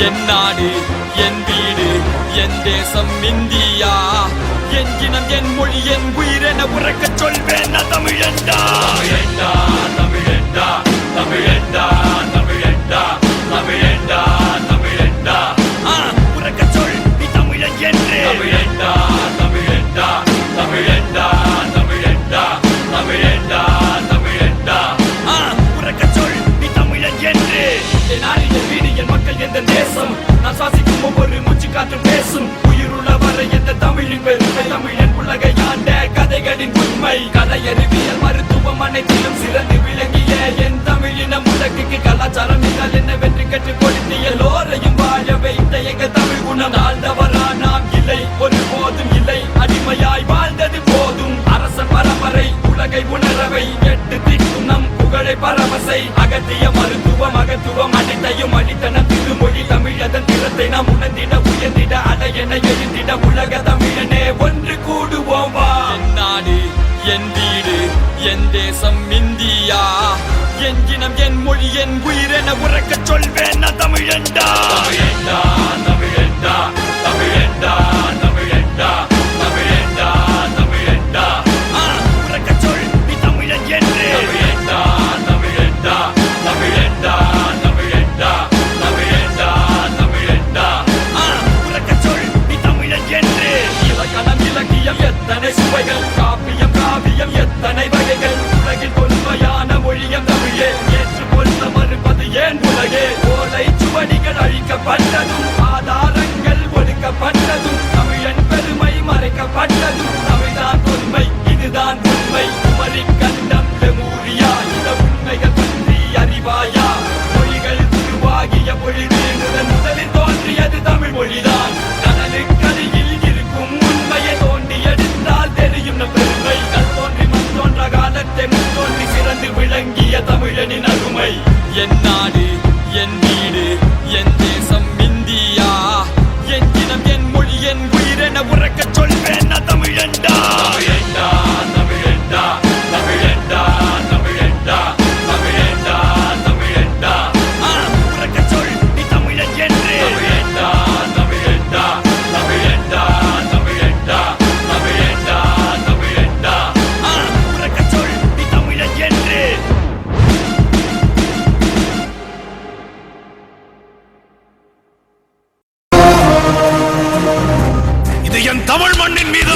என் நாடு என் வீடு என் தேசம் இந்தியா என் இனம் என் மொழி என் உயிரென உறக்கச் சொல்வேன் தமிழண்டா தமிழண்டா தமிழண்டா தமிழண்டா தமிழண்டா தமிழண்டா தமிழண்டா உறக்கச் சொல் நீ தமிழன் என்று தமிழண்டா தமிழண்டா தமிழண்டா தமிழண்டா தமிழண்டா தமிழண்டா உறக்கச் சொல் நீ தமிழன் என்று என் நாடு என் வீடு என் மக்கள் எந்த தேசம் நான் சுவாசிக்கும் ஒவ்வொரு மூச்சு காற்று பேசும் உயிருள்ள வரை எந்த தமிழின் பெருமை தமிழன் உலகை ஆண்ட கதைகளின் உண்மை கலை அறிவியல் மருத்துவம் அனைத்திலும் சிறந்து விளங்கிய என் தமிழினம் உலகுக்கு கலாச்சாரம் என்றால் என்னவென்று கற்றுக் கொடுத்து எல்லோரையும் வாழ வைத்த எங்கள் தமிழ் குணம் ஆழ்ந்தவரா நாம் இல்லை ஒருபோதும் இல்லை அடிமையாய் வாழ்ந்தது போதும் அரச பரம்பரை உலகை உணரவை எட்டு திக்கும் நம் புகழை பரவசை அகத்திய மகத்துவம் அனைத்தையும் அளித்தன திருமொழி தமிழதன் திறத்தை நாம் உணர்ந்திட உயர்ந்திட அடையென எழுந்திட உலக தமிழனே ஒன்று கூடுவோம் வா என் நாடு என் வீடு என் தேசம் இந்தியா என் இனம் என் மொழி என் உயிரென உறக்கச் சொல்வேன் தமிழண்டா தமிழண்டா தமிழண்டா தமிழண்டா தமிழண்டா தமிழண்டா தமிழண்டா உறக்கச் சொல் நீ தமிழன் என்று தமிழண்டா தமிழண்டா தமிழண்டா தமிழண்டா தமிழண்டா தமிழண்டா உறக்கச் சொல் நீ தமிழன் என்று இலக்கணம் இலக்கியம் எத்தனை சுவைகள் காப்பியம் காவியம் எத்தனை வகைகள் உலகில் தொன்மையான மொழியம் தமிழே ஏற்றுக்கொள்ள மறுப்பது ஏன் உலகே ஓலை சுவடிகள் அழிக்கப்பட்டதும் ஆதாரங்கள் ஒடுக்கப்பட்டதும் தமிழன் பெருமை மறைக்கப்பட்டதும் தமிழ்தான் தொன்மை இதுதான் உண்மை குமரி கண்டம் லெமூரியா இந்த உண்மைகள் பற்றி அறிவாயா மொழிகள் உருவாகிய பொழுது முதலில் தோன்றியது தமிழ் மொழிதான் கடலுக்கடியில் இருக்கும் உண்மையை தோண்டி எடுத்தால் தெரியும் நம் பெருமை கல் தோன்றி மண் தோன்ற காலத்தை முன் தோன்றி சிறந்து விளங்கிய தமிழனின் அருமை என் நாடு என் வீடு என் தேசம் இந்தியா என் இனம் என் மொழி என் உயிரென உறக்கச் சொல்வேன் தமிழண்டா தமிழண்டா தமிழண்டா தமிழண்டா தமிழண்டா தமிழண்டா தமிழண்டா உறக்கச் சொல் நீ தமிழன் என்று தமிழண்டா தமிழண்டா தமிழண்டா தமிழண்டா தமிழண்டா தமிழண்டா உறக்கச் சொல் நீ தமிழன் என்று இது என் தமிழ் மண்ணின் மீது